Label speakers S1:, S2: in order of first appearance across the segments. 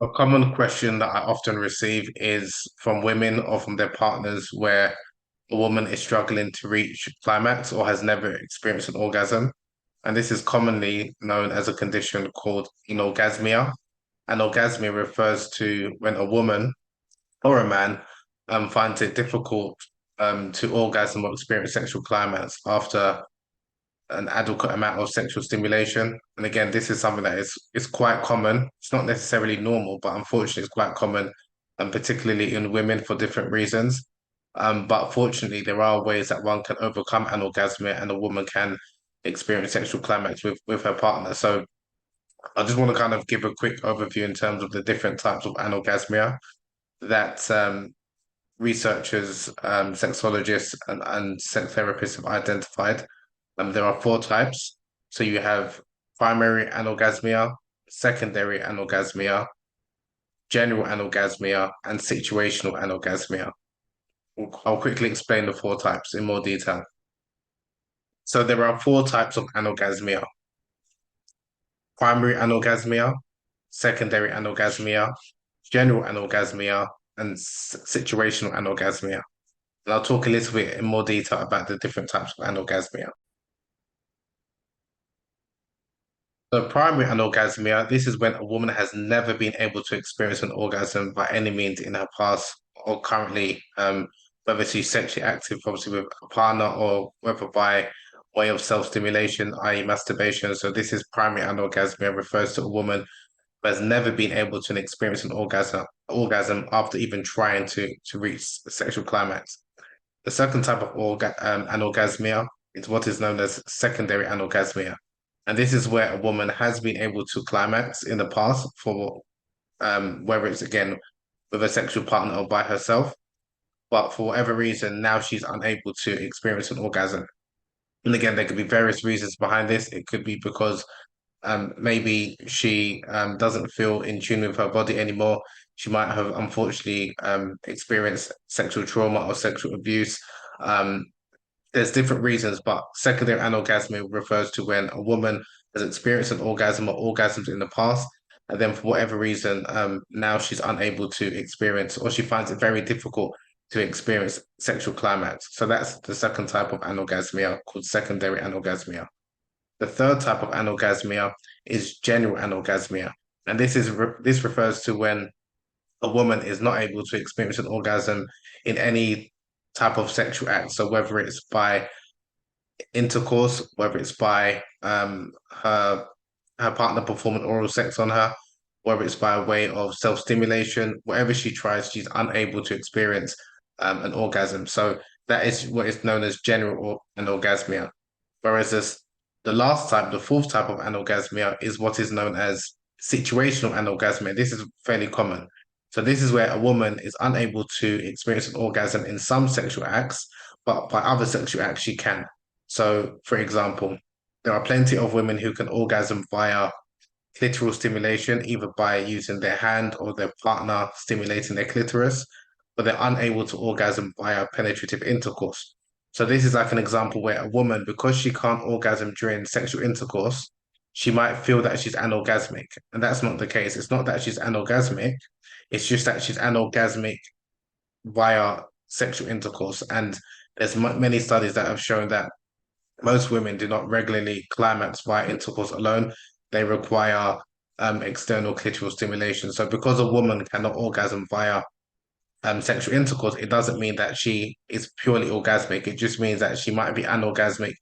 S1: A common question that I often receive is from women or from their partners where a woman is struggling to reach climax or has never experienced an orgasm. And this is commonly known as a condition called anorgasmia. Anorgasmia refers to when a woman or a man finds it difficult to orgasm or experience sexual climax after an adequate amount of sexual stimulation. And again, this is something that is quite common. It's not necessarily normal, but unfortunately, it's quite common, and particularly in women for different reasons. But fortunately, there are ways that one can overcome anorgasmia, and a woman can experience sexual climax with her partner. So I just want to kind of give a quick overview in terms of the different types of anorgasmia that researchers, sexologists, and sex therapists have identified. There are four types. So you have primary anorgasmia, secondary anorgasmia, general anorgasmia, and situational anorgasmia. I'll quickly explain the four types in more detail. So there are four types of anorgasmia: primary anorgasmia, secondary anorgasmia, general anorgasmia, and situational anorgasmia. And I'll talk a little bit in more detail about the different types of anorgasmia. The primary anorgasmia, this is when a woman has never been able to experience an orgasm by any means in her past or currently, whether she's sexually active, obviously with a partner, or whether by way of self-stimulation, i.e. masturbation. So this is primary anorgasmia, refers to a woman who has never been able to experience an orgasm after even trying to reach sexual climax. The second type of anorgasmia is what is known as secondary anorgasmia. And this is where a woman has been able to climax in the past for whether it's again with a sexual partner or by herself, but for whatever reason, now she's unable to experience an orgasm. And again, there could be various reasons behind this. It could be because maybe she doesn't feel in tune with her body anymore. She might have unfortunately experienced sexual trauma or sexual abuse. Um, there's different reasons, but secondary anorgasmia refers to when a woman has experienced an orgasm or orgasms in the past, and then for whatever reason, now she's unable to experience or she finds it very difficult to experience sexual climax. So that's the second type of anorgasmia called secondary anorgasmia. The third type of anorgasmia is general anorgasmia, and this refers to when a woman is not able to experience an orgasm in any type of sexual act. So whether it's by intercourse, whether it's by her partner performing oral sex on her, whether it's by way of self-stimulation, whatever she tries, she's unable to experience an orgasm. So that is what is known as general anorgasmia. Whereas the last type, the fourth type of anorgasmia, is what is known as situational anorgasmia. This is fairly common. So this is where a woman is unable to experience an orgasm in some sexual acts, but by other sexual acts she can. So, for example, there are plenty of women who can orgasm via clitoral stimulation, either by using their hand or their partner stimulating their clitoris, but they're unable to orgasm via penetrative intercourse. So this is like an example where a woman, because she can't orgasm during sexual intercourse, she might feel that she's anorgasmic. And that's not the case. It's not that she's anorgasmic, it's just that she's anorgasmic via sexual intercourse. And there's many studies that have shown that most women do not regularly climax via intercourse alone. They require external clitoral stimulation. So because a woman cannot orgasm via sexual intercourse, it doesn't mean that she is purely orgasmic. It just means that she might be anorgasmic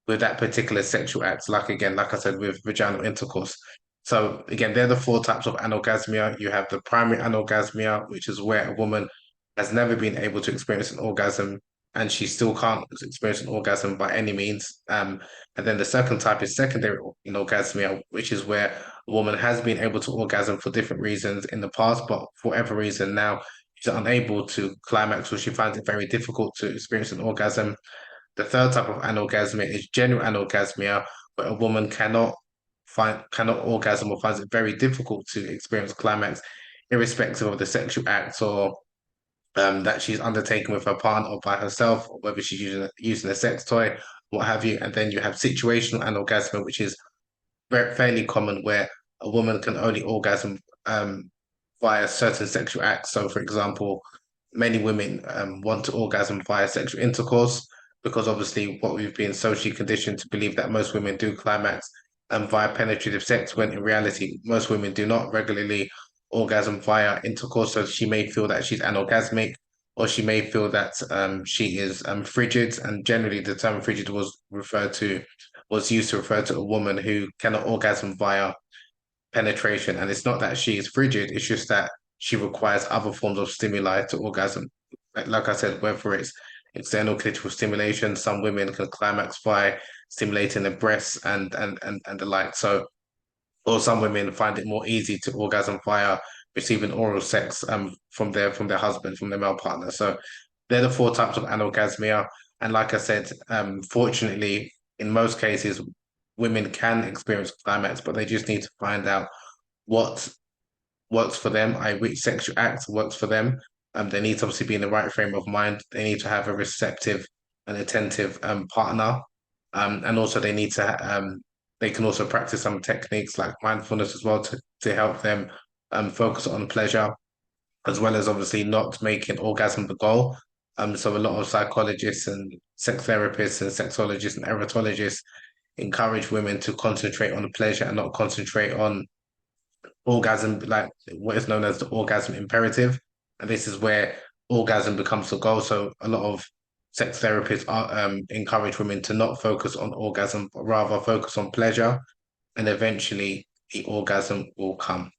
S1: with that particular sexual act, like again, like I said, with vaginal intercourse. So again, they're the four types of anorgasmia. You have the primary anorgasmia, which is where a woman has never been able to experience an orgasm and she still can't experience an orgasm by any means. And then the second type is secondary anorgasmia, which is where a woman has been able to orgasm for different reasons in the past, but for whatever reason now she's unable to climax or she finds it very difficult to experience an orgasm. The third type of anorgasmia is general anorgasmia, where a woman cannot orgasm or finds it very difficult to experience climax, irrespective of the sexual acts or that she's undertaken with her partner or by herself, or whether she's using a sex toy, what have you. And then you have situational anorgasmia, which is fairly common, where a woman can only orgasm via certain sexual acts. So, for example, many women want to orgasm via sexual intercourse because obviously what we've been socially conditioned to believe that most women do climax via penetrative sex, when in reality, most women do not regularly orgasm via intercourse. So she may feel that she's anorgasmic, or she may feel that she is frigid. And generally, the term frigid was used to refer to a woman who cannot orgasm via penetration. And it's not that she is frigid, it's just that she requires other forms of stimuli to orgasm. Like I said, whether it's external clitoral stimulation, some women can climax by stimulating the breasts and the like. So, or some women find it more easy to orgasm via receiving oral sex from their husband, from their male partner. So they're the four types of anorgasmia. And like I said, fortunately, in most cases, women can experience climax, but they just need to find out what works for them, which sexual act works for them. They need to obviously be in the right frame of mind. They need to have a receptive and attentive partner. And also they can also practice some techniques like mindfulness as well to help them focus on pleasure, as well as obviously not making orgasm the goal. So a lot of psychologists and sex therapists and sexologists and erotologists encourage women to concentrate on the pleasure and not concentrate on orgasm, like what is known as the orgasm imperative. And this is where orgasm becomes the goal. So a lot of sex therapists encourage women to not focus on orgasm, but rather focus on pleasure, and eventually the orgasm will come.